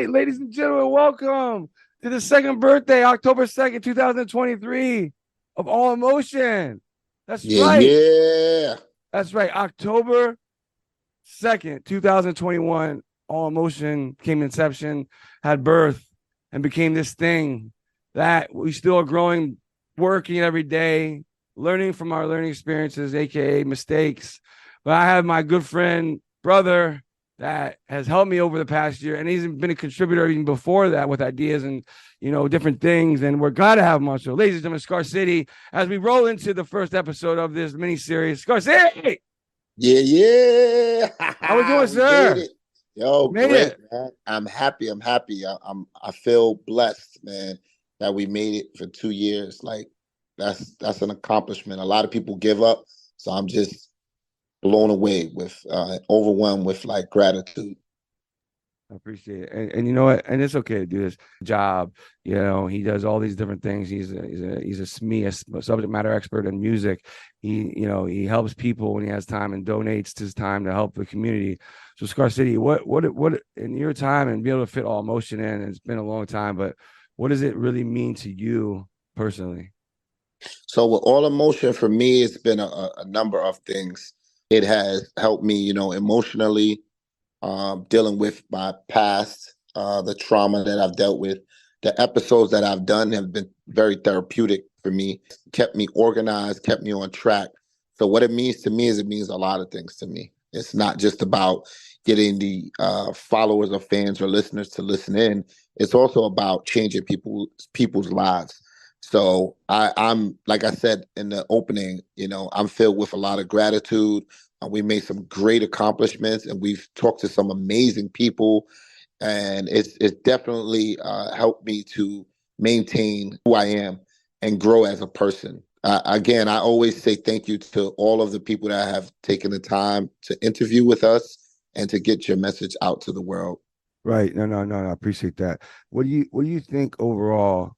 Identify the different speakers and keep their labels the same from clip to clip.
Speaker 1: Hey, ladies and gentlemen, welcome to the second birthday, October 2nd, 2023 of All Emotion. That's
Speaker 2: Yeah,
Speaker 1: right.
Speaker 2: yeah.
Speaker 1: That's right. October 2nd, 2021, All Emotion came inception, had birth, and became this thing that we still are growing, working every day, learning from our learning experiences, aka mistakes. But I have my good friend, brother, that has helped me over the past year, and he's been a contributor even before that with ideas and different things. And we're glad to have him on. So, ladies and gentlemen, Scarcity, as we roll into the first episode of this mini series, Scarcity,
Speaker 2: Yeah,
Speaker 1: how we
Speaker 2: yeah.
Speaker 1: doing,
Speaker 2: We made
Speaker 1: sir?
Speaker 2: it. Yo,
Speaker 1: We made
Speaker 2: great,
Speaker 1: it.
Speaker 2: man. I'm happy. I feel blessed, man, that we made it for 2 years. Like that's an accomplishment. A lot of people give up. So I'm just blown away with overwhelmed with like gratitude.
Speaker 1: I appreciate it. And you know what? And it's okay to do this job. He does all these different things. He's a SME, a subject matter expert in music. He helps people when he has time and donates his time to help the community. So Scar City, what in your time and be able to fit All Emotion in, it's been a long time, but what does it really mean to you personally?
Speaker 2: So with all emotion for me, it's been a number of things. It has helped me, emotionally, dealing with my past, the trauma that I've dealt with. The episodes that I've done have been very therapeutic for me, kept me organized, kept me on track. So, what it means to me is it means a lot of things to me. It's not just about getting the followers or fans or listeners to listen in. It's also about changing people's lives. So I'm like I said in the opening, I'm filled with a lot of gratitude. We made some great accomplishments, and we've talked to some amazing people, and it's definitely helped me to maintain who I am and grow as a person. Again, I always say thank you to all of the people that have taken the time to interview with us and to get your message out to the world.
Speaker 1: Right. No. I appreciate that. What do you think overall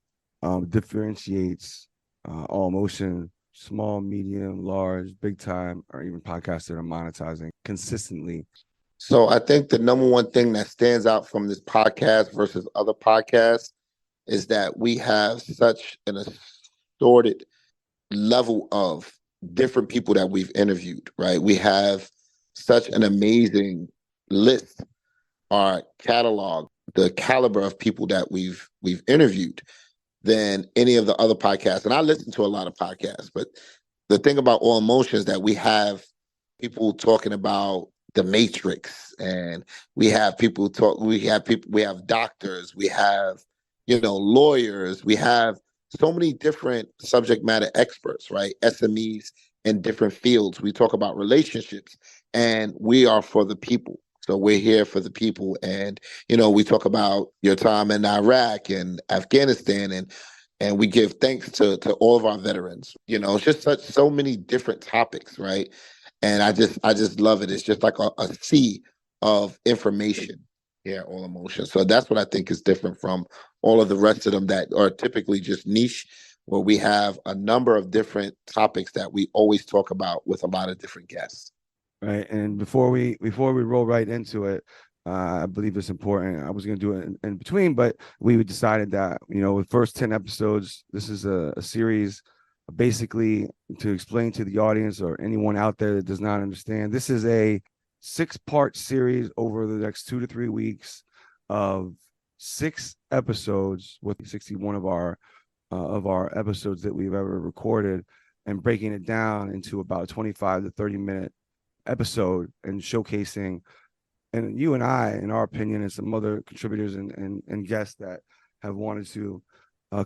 Speaker 1: differentiates All Motion, small, medium, large, big time, or even podcasts that are monetizing consistently?
Speaker 2: So I think the number one thing that stands out from this podcast versus other podcasts is that we have such an assorted level of different people that we've interviewed, right? We have such an amazing list, our catalog, the caliber of people that we've interviewed than any of the other podcasts. And I listen to a lot of podcasts, but the thing about All Emotion is that we have people talking about the Matrix, and we have doctors, we have, lawyers, we have so many different subject matter experts, right? SMEs in different fields. We talk about relationships, and we are for the people. So we're here for the people. And, we talk about your time in Iraq and Afghanistan, and we give thanks to all of our veterans. It's just so many different topics, right? And I just love it. It's just like a sea of information. Yeah, all emotion. So that's what I think is different from all of the rest of them that are typically just niche, where we have a number of different topics that we always talk about with a lot of different guests.
Speaker 1: Right. And before we roll right into it, I believe it's important. I was going to do it in between, but we decided that the first 10 episodes, this is a series, basically to explain to the audience or anyone out there that does not understand. This is a 6-part series over the next 2 to 3 weeks of 6 episodes with 61 of our episodes that we've ever recorded, and breaking it down into about 25 to 30-minute episode and showcasing, and you and I, in our opinion, and some other contributors and guests that have wanted to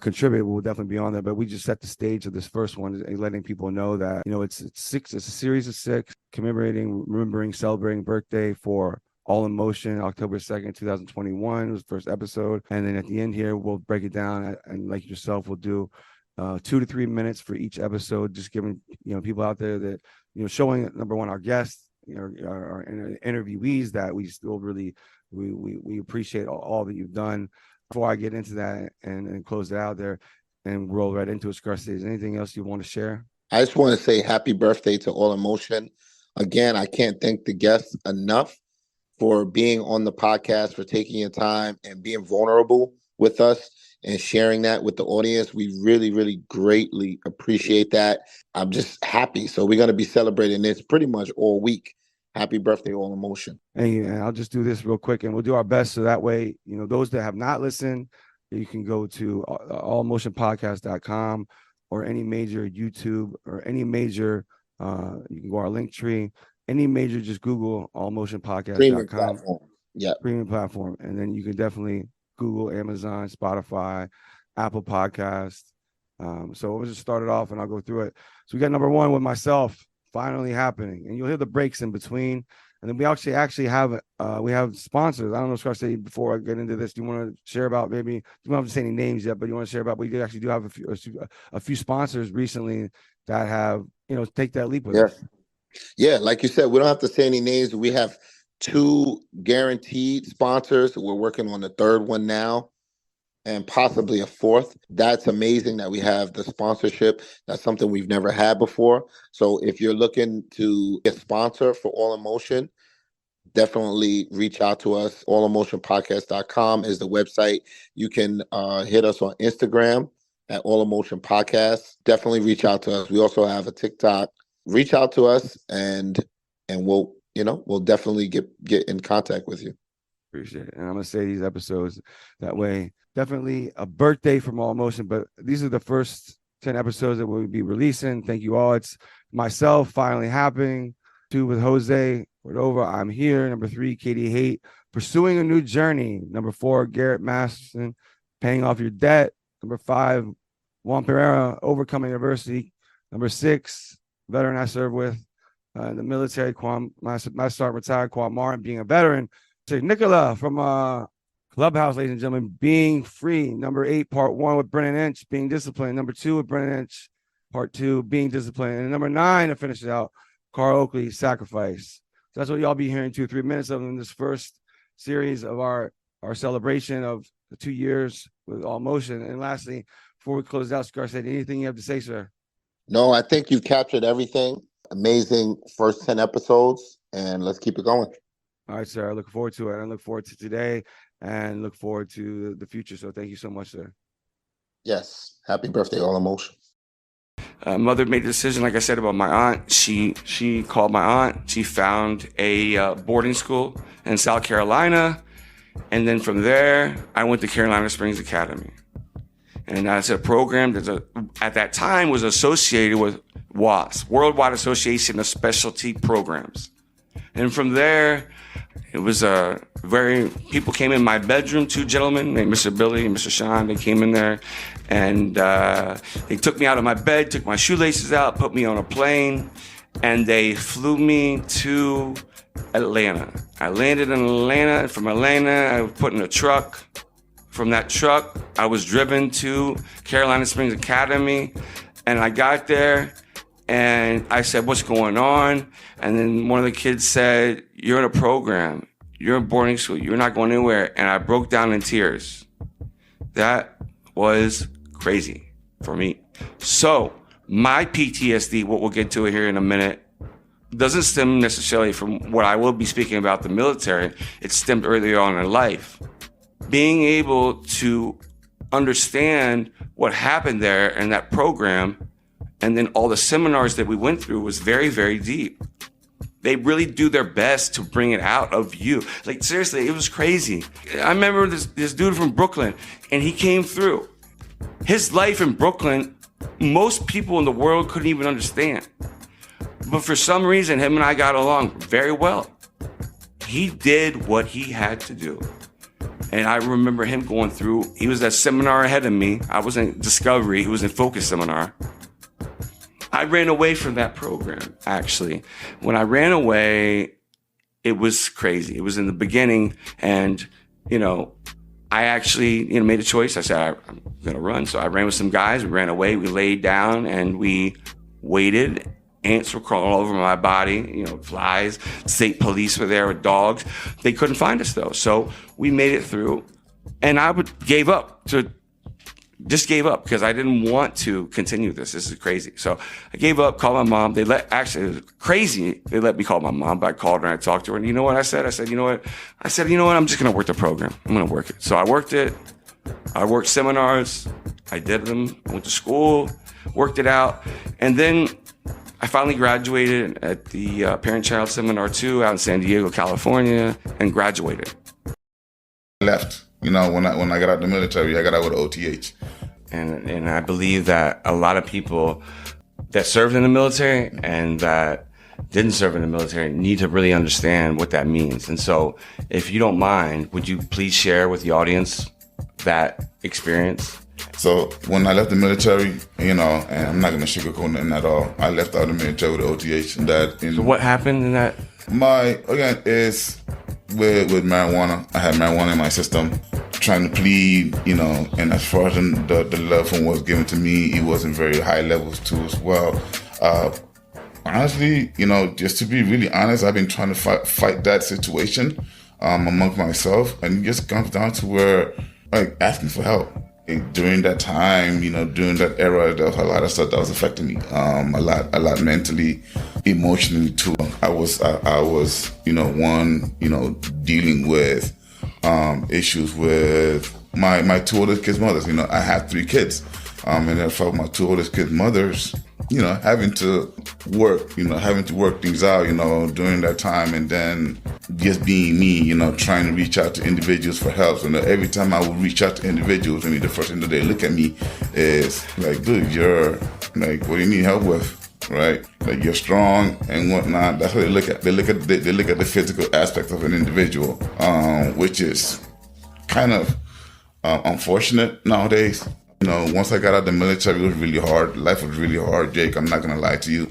Speaker 1: contribute will definitely be on there. But we just set the stage of this first one, letting people know that it's six. It's a series of 6 commemorating, remembering, celebrating birthday for All Emotion, October 2nd, 2021 was the first episode, and then at the end here we'll break it down, and like yourself, we'll do 2 to 3 minutes for each episode, just giving people out there that showing, number one, our guests, our interviewees, that we still really we appreciate all that you've done. Before I get into that and close it out there and roll right into it, Scarcity, is anything else you want to share?
Speaker 2: I just want to say happy birthday to All Emotion. Again, I can't thank the guests enough for being on the podcast, for taking your time and being vulnerable with us and sharing that with the audience. We really, really greatly appreciate that. I'm just happy. So we're going to be celebrating this pretty much all week. Happy birthday, All Emotion.
Speaker 1: And I'll just do this real quick, and we'll do our best so that way, those that have not listened, you can go to allemotionpodcast.com or any major YouTube or any major, you can go our link tree, any major, just Google
Speaker 2: Streaming
Speaker 1: allemotionpodcast.com.
Speaker 2: platform. Yeah.
Speaker 1: Streaming platform. And then you can definitely Google, Amazon, Spotify, Apple Podcast. So we'll just start it off and I'll go through it. So we got number one with myself, finally happening. And you'll hear the breaks in between. And then we actually have we have sponsors. I don't know, Scarcity, before I get into this, do you want to share about, maybe you don't have to say any names yet, but you want to share about, we actually do have a few sponsors recently that have, take that leap with us.
Speaker 2: Yeah, like you said, we don't have to say any names. We have 2 guaranteed sponsors. We're working on the 3rd one now and possibly a 4th. That's amazing that we have the sponsorship. That's something we've never had before. So if you're looking to get a sponsor for All Emotion, definitely reach out to us. allemotionpodcast.com is the website. You can hit us on Instagram at All Emotion Podcast. Definitely reach out to us. We also have a TikTok. Reach out to us and we'll definitely get in contact with you.
Speaker 1: Appreciate it. And I'm gonna say these episodes that way. Definitely a birthday from All Emotion, but these are the first 10 episodes that we'll be releasing. Thank you all. It's myself, finally happening. 2 with Jose Cordova, I'm here. Number 3, Katie Haight, pursuing a new journey. Number 4, Garrett Masterson, paying off your debt. Number 5, Juan Pereira, overcoming adversity. Number 6, veteran I served with in the military, my sergeant retired, Quan Martin, being a veteran. So Nicola from Clubhouse, ladies and gentlemen, being free. Number 8, part 1 with Brennan Inch, being disciplined. Number 2 with Brennan Inch, part 2, being disciplined. And number 9 to finish it out, Carl Oakley, sacrifice. So that's what y'all be hearing 2 or 3 minutes of in this first series of our celebration of the 2 years with All Motion. And lastly, before we close out, Scar said, anything you have to say, sir?
Speaker 2: No, I think you've captured everything. Amazing first 10 episodes, and let's keep it going.
Speaker 1: All right, sir. I look forward to it. I look forward to today and look forward to the future. So thank you so much, sir.
Speaker 2: Yes. Happy birthday, All Emotion.
Speaker 1: Mother made a decision, like I said, about my aunt. She called my aunt. She found a boarding school in South Carolina. And then from there, I went to Carolina Springs Academy. And that's a program that at that time was associated with WASP, Worldwide Association of Specialty Programs. And from there, it was people came in my bedroom, 2 gentlemen named Mr. Billy and Mr. Sean. They came in there and they took me out of my bed, took my shoelaces out, put me on a plane, and they flew me to Atlanta. I landed in Atlanta. From Atlanta, I was put in a truck. From that truck, I was driven to Carolina Springs Academy, and I got there, and I said, what's going on? And then one of the kids said, you're in a program. You're in boarding school. You're not going anywhere. And I broke down in tears. That was crazy for me. So my PTSD, what we'll get to here in a minute, doesn't stem necessarily from what I will be speaking about, the military. It stemmed earlier on in life. Being able to understand what happened there in that program, and then all the seminars that we went through, was very, very deep. They really do their best to bring it out of you. Like, seriously, it was crazy. I remember this dude from Brooklyn, and he came through. His life in Brooklyn, most people in the world couldn't even understand. But for some reason, him and I got along very well. He did what he had to do. And I remember him going through, he was that seminar ahead of me. I was in Discovery, he was in Focus Seminar. I ran away from that program, actually. When I ran away, it was crazy. It was in the beginning, and, I actually, made a choice. I said, I'm gonna run. So I ran with some guys, we ran away, we laid down, and we waited. Ants were crawling all over my body, flies. State police were there with dogs. They couldn't find us though. So we made it through, and I gave up to just gave up because I didn't want to continue this. This is crazy. So I gave up, called my mom. It was crazy. They let me call my mom, but I called her and I talked to her. And you know what I said? I said, you know what? I'm just going to work the program. I'm going to work it. So I worked it. I worked seminars. I did them. I went to school, worked it out. And then I finally graduated at the Parent-Child Seminar 2 out in San Diego, California, and graduated.
Speaker 3: Left. When I got out of the military, I got out with OTH.
Speaker 1: And I believe that a lot of people that served in the military and that didn't serve in the military need to really understand what that means. And so if you don't mind, would you please share with the audience that experience?
Speaker 3: So when I left the military, and I'm not going to sugarcoat nothing at all, I left out of the military with OTH. And
Speaker 1: so what happened in that?
Speaker 3: Is with marijuana. I had marijuana in my system, trying to plead, and as far as the love from what was given to me, it wasn't very high levels too as well. Honestly, just to be really honest, I've been trying to fight that situation amongst myself, and it just comes down to where, asking for help. And during that time, during that era, there was a lot of stuff that was affecting me. A lot mentally, emotionally too. I was, dealing with issues with my two oldest kids' mothers. I have 3 kids, and then for my 2 oldest kids' mothers, having to work things out, during that time, and then just being me, trying to reach out to individuals for help. And every time I would reach out to individuals, the first thing that they look at me is like, dude, you're like, what do you need help with? Right? Like, you're strong and whatnot. That's what they look at. They look at the physical aspect of an individual, which is kind of unfortunate nowadays. Once I got out of the military, it was really hard. Life was really hard, Jake. I'm not gonna lie to you.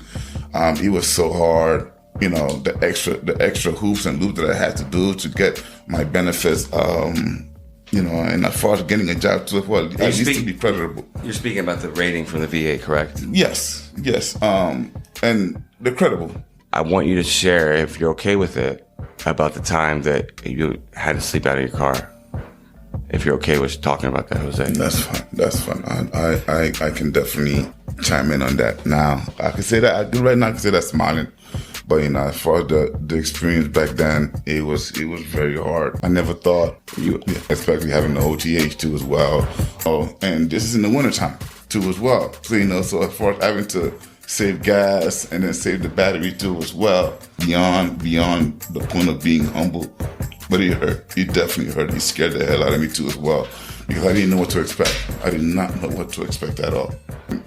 Speaker 3: It was so hard. The extra hoops and loops that I had to do to get my benefits. And as far as getting a job too, well, I used to be creditable.
Speaker 1: You're speaking about the rating from the VA, correct?
Speaker 3: Yes. And they're credible.
Speaker 1: I want you to share, if you're okay with it, about the time that you had to sleep out of your car. If you're okay with talking about that, Jose.
Speaker 3: That's fine. I can definitely chime in on that now. I can say that right now. I can say that smiling, but as far as the experience back then, it was very hard. I never thought especially having the OTH too as well. Oh, and this is in the wintertime too as well. So so as far as having to save gas and then save the battery too as well, beyond the point of being humble. But it hurt. It definitely hurt. It scared the hell out of me too as well, because I didn't know what to expect. I did not know what to expect at all.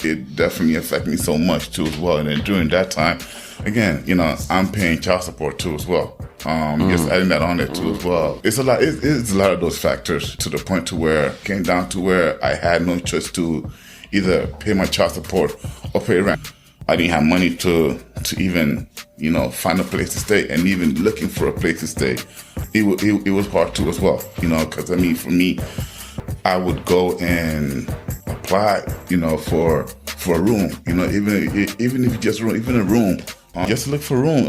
Speaker 3: It definitely affected me so much too as well. And then during that time, again, I'm paying child support too as well. Just adding that on there too as well. It's a lot. It's a lot of those factors to the point to where it came down to where I had no choice to either pay my child support or pay rent. I didn't have money to even, find a place to stay, and even looking for a place to stay, it was hard too as well, because for me, I would go and apply, for a room, even if just even a room, just to look for a room.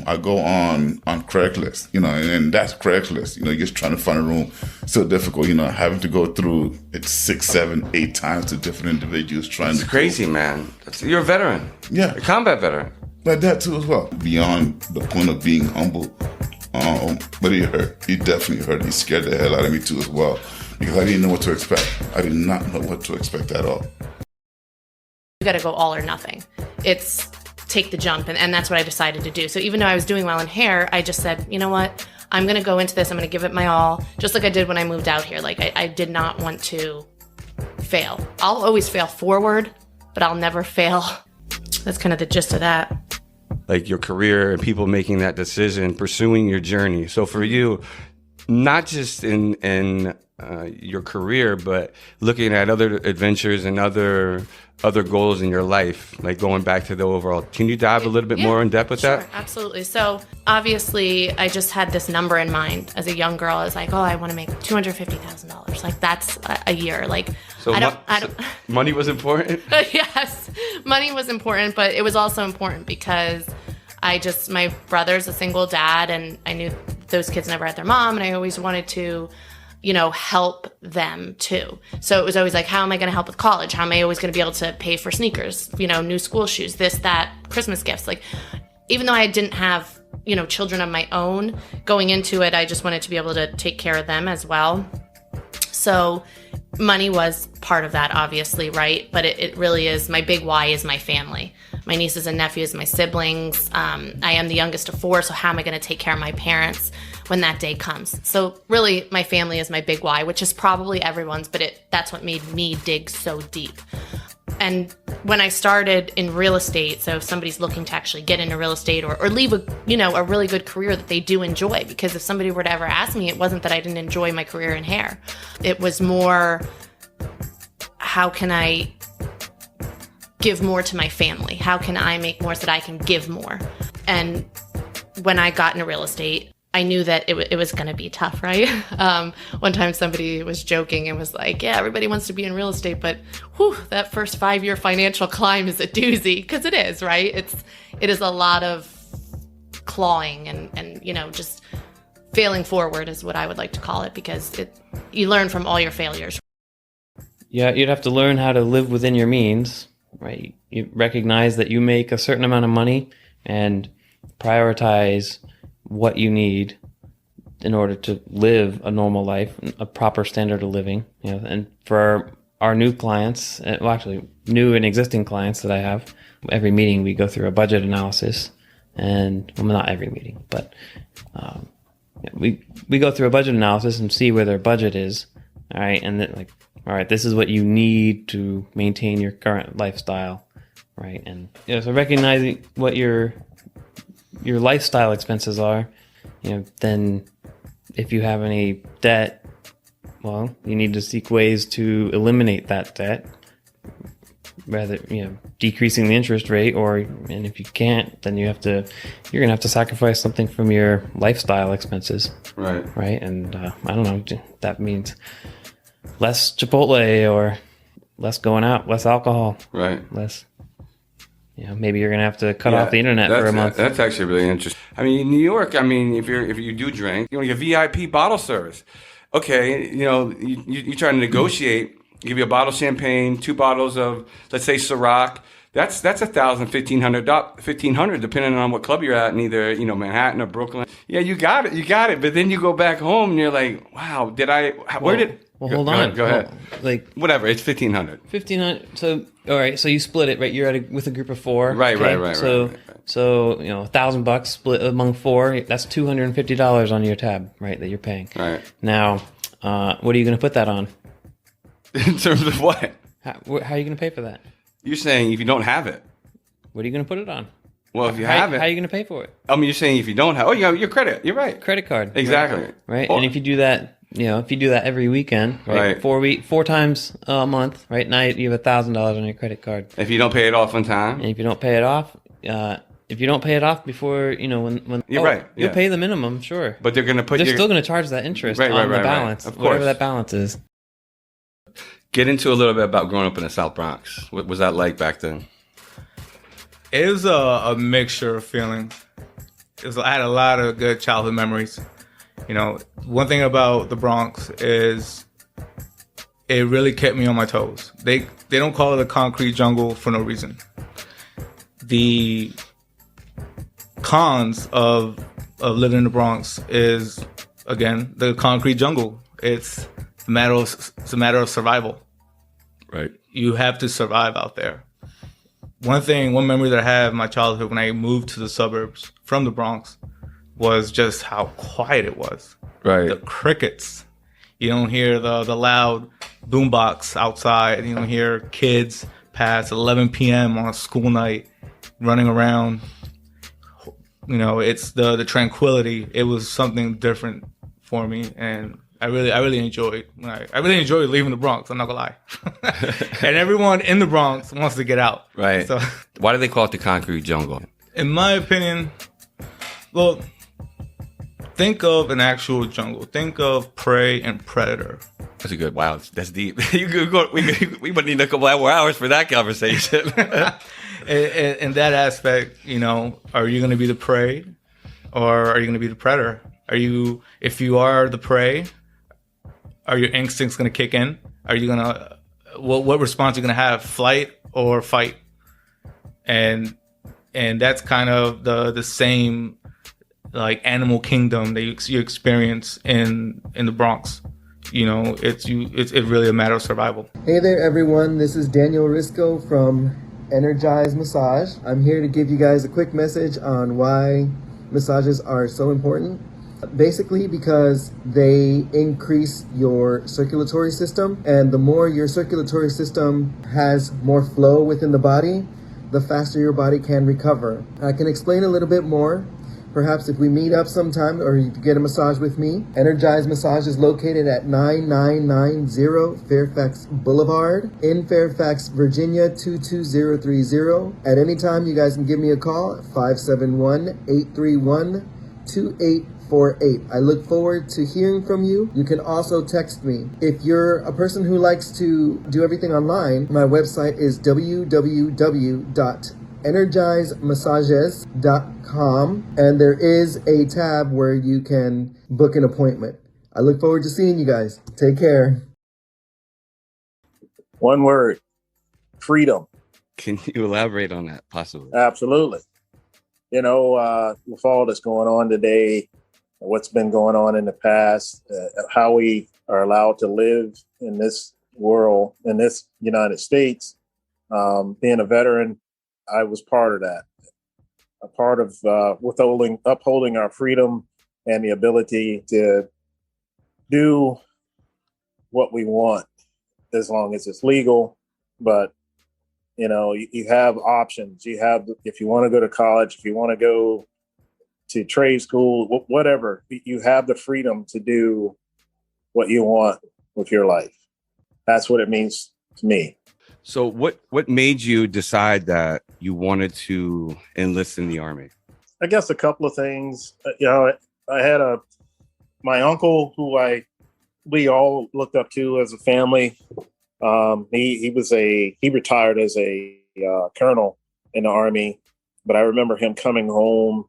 Speaker 3: I go on Craigslist, and that's Craigslist, just trying to find a room. So difficult, having to go through it 6, 7, 8 times to different individuals trying to.
Speaker 1: It's crazy, man. You're a veteran.
Speaker 3: Yeah.
Speaker 1: A combat veteran.
Speaker 3: Like that too as well. Beyond the point of being humble. But it hurt. It definitely hurt. It scared the hell out of me too as well, because I didn't know what to expect. I did not know what to expect at all.
Speaker 4: You got to go all or nothing. It's take the jump, and that's what I decided to do. So even though I was doing well in hair, I just said, you know what? I'm going to go into this. I'm going to give it my all, just like I did when I moved out here. Like, I did not want to fail. I'll always fail forward, but I'll never fail. That's kind of the gist of that.
Speaker 1: Like your career and people making that decision, pursuing your journey. So for you, not just in your career, but looking at other adventures and other goals in your life, like going back to the overall. Can you dive a little bit more in depth with that?
Speaker 4: Sure, absolutely. So obviously, I just had this number in mind as a young girl. I was like, I want to make $250,000. Like, that's a year. Like,
Speaker 1: so money was important?
Speaker 4: Yes, money was important, but it was also important because my brother's a single dad, and I knew those kids never had their mom, and I always wanted to help them too. So it was always like, how am I going to help with college? How am I always going to be able to pay for sneakers, new school shoes, this, that, Christmas gifts? Like, even though I didn't have, children of my own going into it, I just wanted to be able to take care of them as well. So money was part of that, obviously, right? But it really is, my big why is my family. My nieces and nephews, my siblings. I am the youngest of 4, so how am I going to take care of my parents when that day comes? So really, my family is my big why, which is probably everyone's, but that's what made me dig so deep. And when I started in real estate, so if somebody's looking to actually get into real estate or leave a really good career that they do enjoy, because if somebody were to ever ask me, it wasn't that I didn't enjoy my career in hair. It was more, how can I give more to my family? How can I make more so that I can give more? And when I got into real estate, I knew that it was going to be tough, right? One time somebody was joking and was like, yeah, everybody wants to be in real estate, but that first 5-year financial climb is a doozy, because it is, right? It is a lot of clawing and just failing forward is what I would like to call it, because you learn from all your failures.
Speaker 5: Yeah, you'd have to learn how to live within your means, right? You recognize that you make a certain amount of money and prioritize what you need in order to live a normal life, a proper standard of living. And for our new clients, well, actually new and existing clients that I have, every meeting we go through a budget analysis, and well, not every meeting, but we go through a budget analysis and see where their budget is. All right, and then all right, this is what you need to maintain your current lifestyle, right? And so recognizing what your lifestyle expenses are, then if you have any debt, well, you need to seek ways to eliminate that debt, rather, decreasing the interest rate, and if you can't, then you're going to have to sacrifice something from your lifestyle expenses. Right. Right. And, I don't know, that means less Chipotle or less going out, less alcohol. Right. Less. Maybe you're gonna have to cut off the internet for a month.
Speaker 1: That's actually really interesting. I mean, in New York, if you do drink, you get VIP bottle service. Okay, you try to negotiate. Give you a bottle of champagne, 2 bottles of, let's say, Ciroc. That's $1,000, $1,500, depending on what club you're at in either Manhattan or Brooklyn. Yeah, you got it. But then you go back home and you're like, wow,
Speaker 5: Well, hold on.
Speaker 1: Go ahead. Whatever. It's $1,500.
Speaker 5: $1,500. So, all right. So you split it, right? You're with a group of 4.
Speaker 1: Right.
Speaker 5: Okay?
Speaker 1: Right.
Speaker 5: So $1,000 split among 4. That's $250 on your tab, right? That you're paying. Right. Now, what are you going to put that on?
Speaker 1: In terms of what?
Speaker 5: How are you going to pay for that?
Speaker 1: You're saying if you don't have it.
Speaker 5: What are you going to put it on?
Speaker 1: Well, if you have it.
Speaker 5: How are you going to pay for it?
Speaker 1: You're saying if you don't have your credit. You're right.
Speaker 5: Credit card.
Speaker 1: Exactly.
Speaker 5: Right. And if you do that, if you do that every weekend, right? 4 times a month, right? Now you have $1,000 on your credit card.
Speaker 1: If you don't pay it off on time.
Speaker 5: And if you don't pay it off, before, when
Speaker 1: you're right.
Speaker 5: You'll pay the minimum, sure.
Speaker 1: But they're going to
Speaker 5: They're still going to charge that interest on the balance,
Speaker 1: of course.
Speaker 5: Whatever that balance is.
Speaker 1: Get into a little bit about growing up in the South Bronx. What was that like back then?
Speaker 6: It was a mixture of feelings. I had a lot of good childhood memories. One thing about the Bronx is it really kept me on my toes. They don't call it a concrete jungle for no reason. The cons of living in the Bronx is, again, the concrete jungle. It's a matter of survival.
Speaker 1: Right.
Speaker 6: You have to survive out there. One memory that I have in my childhood when I moved to the suburbs from the Bronx was just how quiet it was.
Speaker 1: Right.
Speaker 6: The crickets. You don't hear the loud boombox outside. You don't hear kids past 11 p.m. on a school night running around. It's the tranquility. It was something different for me, and I really enjoyed. I really enjoyed leaving the Bronx. I'm not gonna lie. And everyone in the Bronx wants to get out.
Speaker 1: Right.
Speaker 6: So,
Speaker 1: why do they call it the concrete jungle?
Speaker 6: In my opinion, well, think of an actual jungle. Think of prey and predator.
Speaker 1: That's a good. Wow, that's deep. We would need a couple more hours for that conversation.
Speaker 6: In that aspect, are you going to be the prey, or are you going to be the predator? If you are the prey, are your instincts going to kick in? Are you going to, what response are you going to have, flight or fight? And that's kind of the same like animal kingdom that you experience in the Bronx. You know, it's really a matter of survival.
Speaker 7: Hey there, everyone. This is Daniel Risco from Energize Massage. I'm here to give you guys a quick message on why massages are so important. Basically because they increase your circulatory system, and the more your circulatory system has more flow within the body, the faster your body can recover. I can explain a little bit more. Perhaps if we meet up sometime or you get a massage with me. Energize Massage is located at 9990 Fairfax Boulevard in Fairfax, Virginia 22030. At any time, you guys can give me a call at 571-831-2848. I look forward to hearing from you. You can also text me. If you're a person who likes to do everything online, my website is www.energizemassages.com, and there is a tab where you can book an appointment. I look forward to seeing you guys. Take care.
Speaker 8: One word: freedom.
Speaker 1: Can you elaborate on that, possibly?
Speaker 8: Absolutely. You know, with all that's going on today, what's been going on in the past, how we are allowed to live in this world, in this United States. Being a veteran, I was part of that, a part of upholding our freedom and the ability to do what we want as long as it's legal. But, you know, you have options. You have, if you want to go to college, if you want to go to trade school, whatever, you have the freedom to do what you want with your life. That's what it means to me.
Speaker 1: So what made you decide that you wanted to enlist in the Army?
Speaker 8: I guess a couple of things. You know, I had my uncle who we all looked up to as a family. He retired as a colonel in the Army, but I remember him coming home,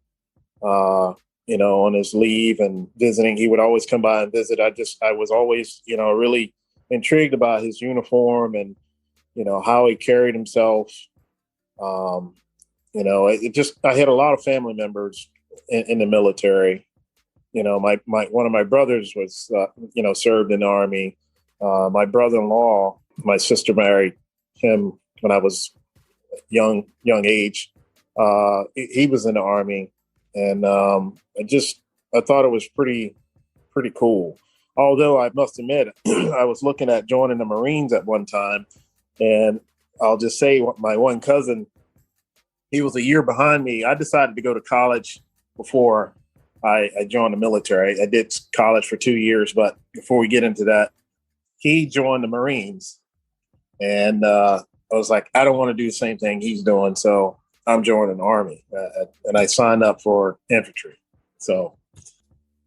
Speaker 8: you know, on his leave and visiting. He would always come by and visit. I was always, you know, really intrigued about his uniform and, you know, how he carried himself. You know, I had a lot of family members in the military. You know, one of my brothers was, you know, served in the Army. My brother-in-law, my sister married him when I was young age. He was in the Army, and I thought it was pretty cool. Although I must admit, I was looking at joining the Marines at one time, and I'll just say my one cousin, he was a year behind me. I decided to go to college before I joined the military. I did college for 2 years, but before we get into that, he joined the Marines. And I was like, I don't want to do the same thing he's doing, so I'm joining the Army. And I signed up for infantry. So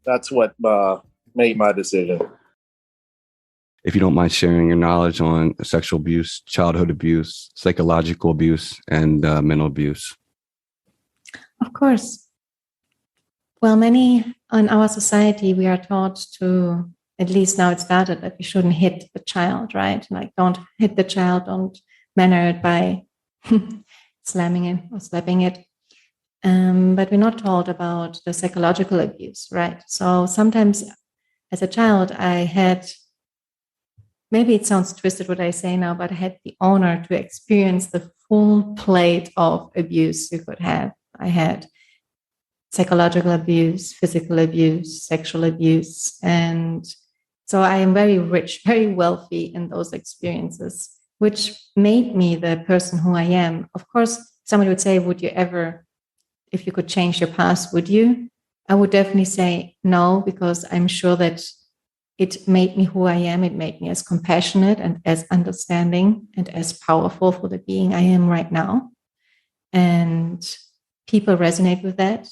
Speaker 8: that's what made my decision.
Speaker 1: If you don't mind sharing your knowledge on sexual abuse, childhood abuse, psychological abuse, and mental abuse.
Speaker 9: Of course. Well, many in our society, we are taught to, at least now it started, that we shouldn't hit the child, right? Like, don't hit the child, don't manner it by slamming it or slapping it. But we're not told about the psychological abuse, right? So sometimes as a child, I had, maybe it sounds twisted what I say now, but I had the honor to experience the full plate of abuse you could have. I had psychological abuse, physical abuse, sexual abuse. And so I am very rich, very wealthy in those experiences, which made me the person who I am. Of course, somebody would say, would you ever, if you could change your past, would you? I would definitely say no, because I'm sure that it made me who I am. It made me as compassionate and as understanding and as powerful for the being I am right now. And people resonate with that,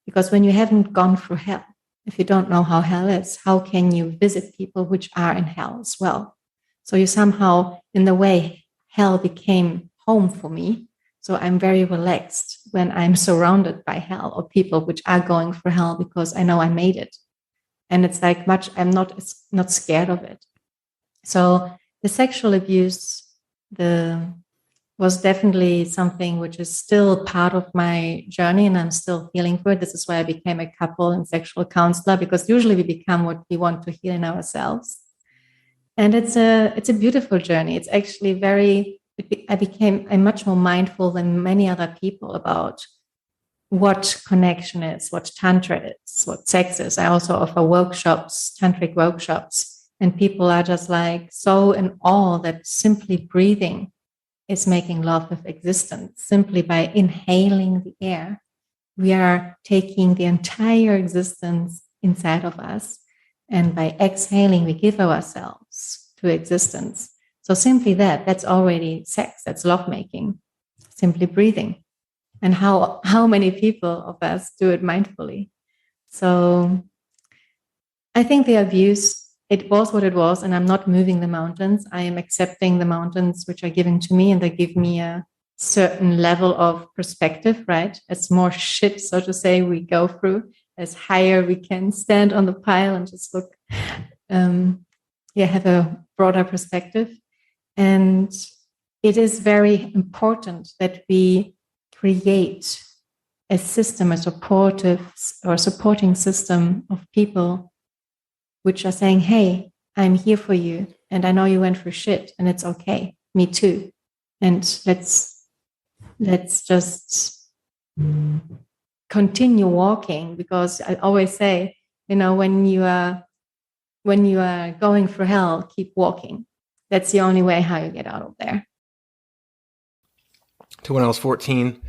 Speaker 9: because when you haven't gone through hell, if you don't know how hell is, how can you visit people which are in hell as well? So you somehow, in the way, hell became home for me. So I'm very relaxed when I'm surrounded by hell or people which are going for hell, because I know I made it. And it's like I'm not scared of it. So the sexual abuse, was definitely something which is still part of my journey, and I'm still healing for it. This is why I became a couple and sexual counselor, because usually we become what we want to heal in ourselves. And it's a beautiful journey. It's actually I'm much more mindful than many other people about what connection is, what tantra is, what sex is. I also offer workshops, tantric workshops, and people are just like so in awe that simply breathing is making love with existence. Simply by inhaling the air, we are taking the entire existence inside of us. And by exhaling, we give ourselves to existence. So simply that's already sex, that's lovemaking, simply breathing. And how many people of us do it mindfully? So I think the abuse, it was what it was, and I'm not moving the mountains. I am accepting the mountains which are given to me, and they give me a certain level of perspective, right? As more shit, so to say, we go through, as higher we can stand on the pile and just look, have a broader perspective. And it is very important that we create a system, a supporting system of people which are saying, hey, I'm here for you. And I know you went through shit and it's okay. Me too. And let's just continue walking, because I always say, when you are going through hell, keep walking. That's the only way how you get out of there.
Speaker 10: To when I was 14,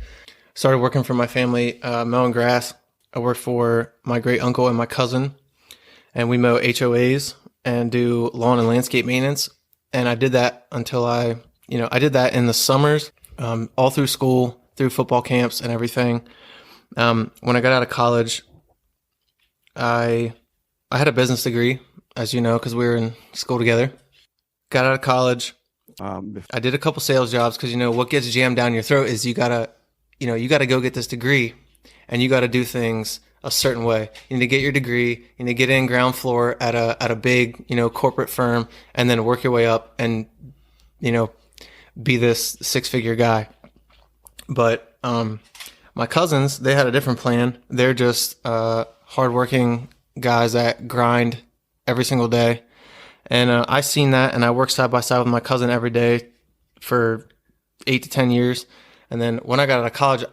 Speaker 10: started working for my family, mowing grass. I worked for my great uncle and my cousin, and we mow HOAs and do lawn and landscape maintenance. And I did that until I did that in the summers, all through school, through football camps and everything. When I got out of college, I had a business degree, as you know, because we were in school together. Got out of college. I did a couple sales jobs because, what gets jammed down your throat is you gotta go get this degree, and you gotta do things a certain way. You need to get your degree, you need to get in ground floor at a big, corporate firm, and then work your way up and, be this 6-figure guy. But my cousins, they had a different plan. They're just hardworking guys that grind every single day. And I seen that, and I worked side by side with my cousin every day for 8 to 10 years. And then when I got out of college,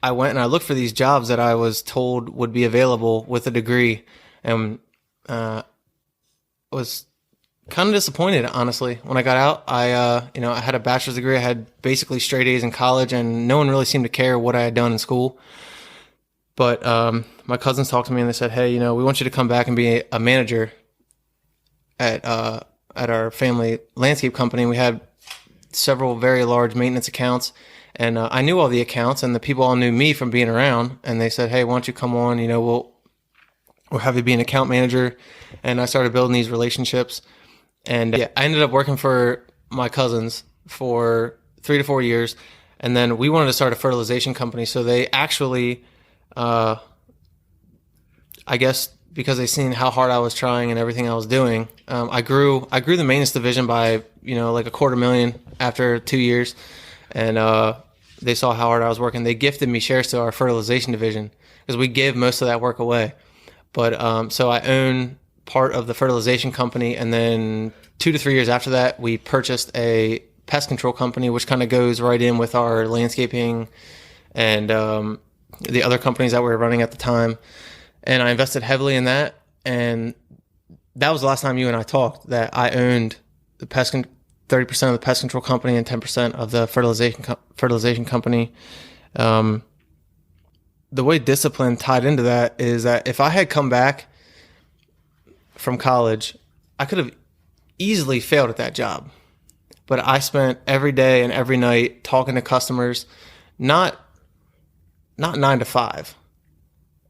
Speaker 10: I went and I looked for these jobs that I was told would be available with a degree, and was kind of disappointed, honestly. When I got out, I had a bachelor's degree. I had basically straight A's in college, and no one really seemed to care what I had done in school. But my cousins talked to me and they said, hey, we want you to come back and be a manager at our family landscape company. We had several very large maintenance accounts, and I knew all the accounts, and the people all knew me from being around. And they said, hey, why don't you come on? We'll have you be an account manager. And I started building these relationships. And I ended up working for my cousins for 3 to 4 years. And then we wanted to start a fertilization company. So they actually, I guess, because they seen how hard I was trying and everything I was doing, I grew the maintenance division by, like $250,000 after 2 years. And they saw how hard I was working. They gifted me shares to our fertilization division because we give most of that work away. But so I own part of the fertilization company. And then 2 to 3 years after that, we purchased a pest control company, which kind of goes right in with our landscaping and the other companies that we were running at the time. And I invested heavily in that. And that was the last time you and I talked, that I owned the 30% of the pest control company and 10% of the fertilization company. The way discipline tied into that is that if I had come back from college, I could have easily failed at that job. But I spent every day and every night talking to customers, not 9 to 5,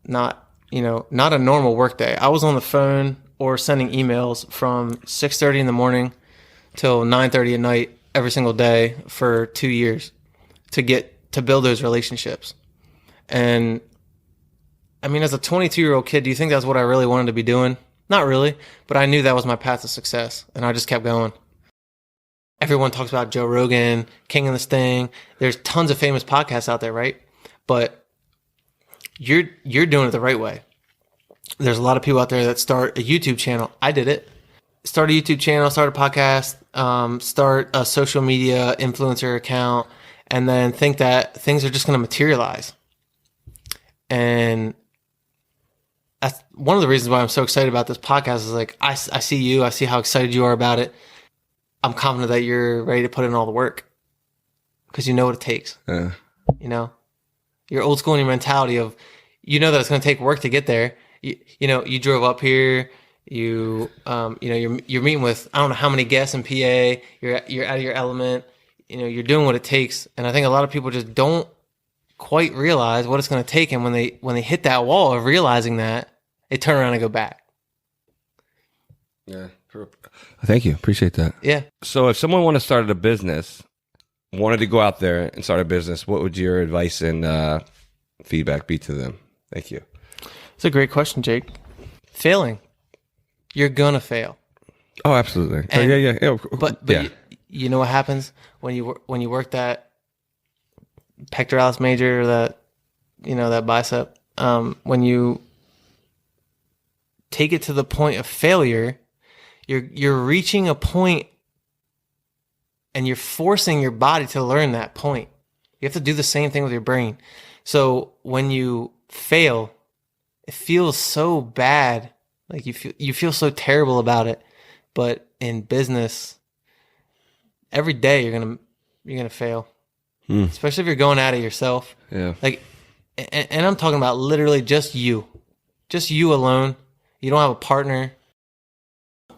Speaker 10: not a normal work day. I was on the phone or sending emails from 6:30 in the morning till 9:30 at night every single day for 2 years to build those relationships. And I mean, as a 22-year-old kid, do you think that's what I really wanted to be doing? Not really, but I knew that was my path to success, and I just kept going. Everyone talks about Joe Rogan, King of this thing. There's tons of famous podcasts out there, right? But you're doing it the right way. There's a lot of people out there that start a YouTube channel. I did it. Start a YouTube channel, start a podcast, start a social media influencer account, and then think that things are just going to materialize. And that's one of the reasons why I'm so excited about this podcast is like, I see you, I see how excited you are about it. I'm confident that you're ready to put in all the work because you know what it takes.
Speaker 1: Yeah.
Speaker 10: You know, you're old school in your mentality of, you know that it's going to take work to get there. You know, you drove up here. You're meeting with I don't know how many guests in PA. You're out of your element. You know, you're doing what it takes, and I think a lot of people just don't quite realize what it's going to take. And when they hit that wall of realizing that, they turn around and go back.
Speaker 1: Yeah. Thank you. Appreciate that.
Speaker 10: Yeah.
Speaker 1: So if someone wanted to start a business, wanted to go out there and start a business, what would your advice and feedback be to them? Thank you.
Speaker 10: It's a great question, Jake. Failing. You're going to fail.
Speaker 1: Oh, absolutely.
Speaker 10: And,
Speaker 1: yeah.
Speaker 10: But
Speaker 1: yeah.
Speaker 10: You know what happens when you work that pectoralis major, or that bicep, when you take it to the point of failure, you're reaching a point and you're forcing your body to learn that point. You have to do the same thing with your brain. So when you fail, it feels so bad. Like you feel so terrible about it. But in business, every day you're gonna fail. Especially if you're going at it yourself.
Speaker 1: Yeah.
Speaker 10: Like, and I'm talking about literally just you alone. You don't have a partner.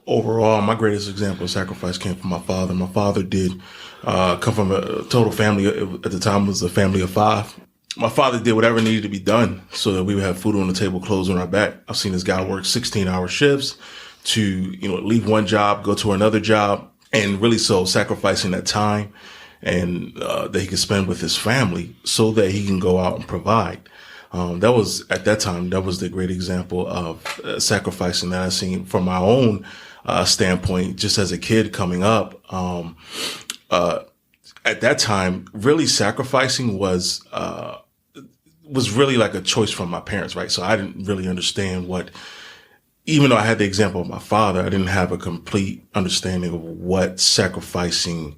Speaker 11: Overall, my greatest example of sacrifice came from my father. My father did come from a total family. At the time, it was a family of 5. My father did whatever needed to be done so that we would have food on the table, clothes on our back. I've seen this guy work 16-hour shifts to, leave one job, go to another job, and really so sacrificing that time and that he could spend with his family so that he can go out and provide. That was, at that time, that was the great example of sacrificing that I've seen from my own standpoint, just as a kid coming up. At that time, really sacrificing was really like a choice from my parents, right? So I didn't really understand even though I had the example of my father, I didn't have a complete understanding of what sacrificing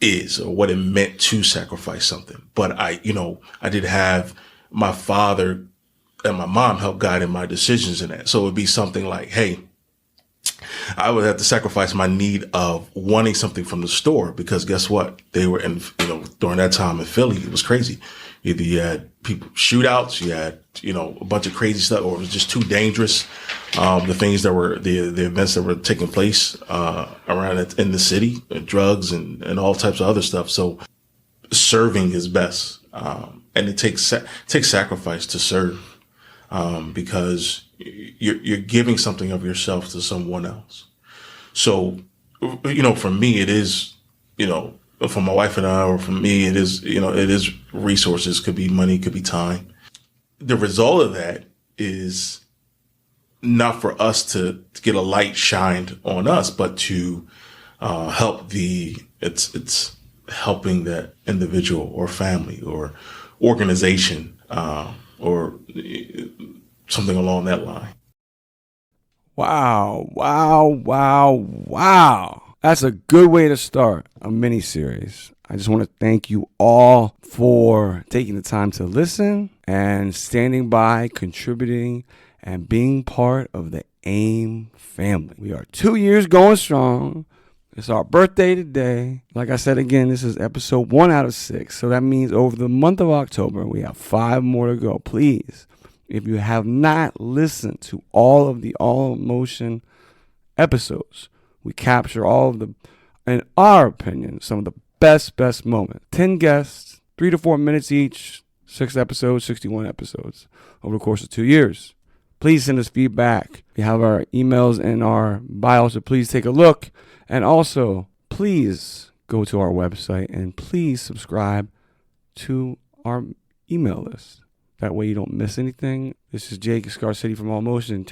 Speaker 11: is, or what it meant to sacrifice something. But I did have my father and my mom help guide in my decisions in that. So it would be something like, hey, I would have to sacrifice my need of wanting something from the store, because guess what? They were during that time in Philly, it was crazy. Either you had people shootouts, you had, a bunch of crazy stuff, or it was just too dangerous. The things that were, the events that were taking place, around in the city, drugs and all types of other stuff. So serving is best. And it takes sacrifice to serve, because you're giving something of yourself to someone else. So, for me, it is, for my wife and I, or for me, it is, it is resources, could be money, could be time. The result of that is not for us to get a light shined on us, but to help it's helping that individual or family or organization, or something along that line.
Speaker 1: Wow. That's a good way to start a mini series. I just want to thank you all for taking the time to listen and standing by, contributing, and being part of the AIM family. We are 2 years going strong. It's our birthday today. Like I said again, this is episode 1 out of 6. So that means over the month of October, we have 5 more to go. Please, if you have not listened to all of the All Emotion episodes, we capture all of the, in our opinion, some of the best moments. 10 guests, 3 to 4 minutes each, 6 episodes, 61 episodes over the course of 2 years. Please send us feedback. We have our emails in our bio, so please take a look. And also, please go to our website and please subscribe to our email list. That way you don't miss anything. This is Jake, Scarcity from All Motion.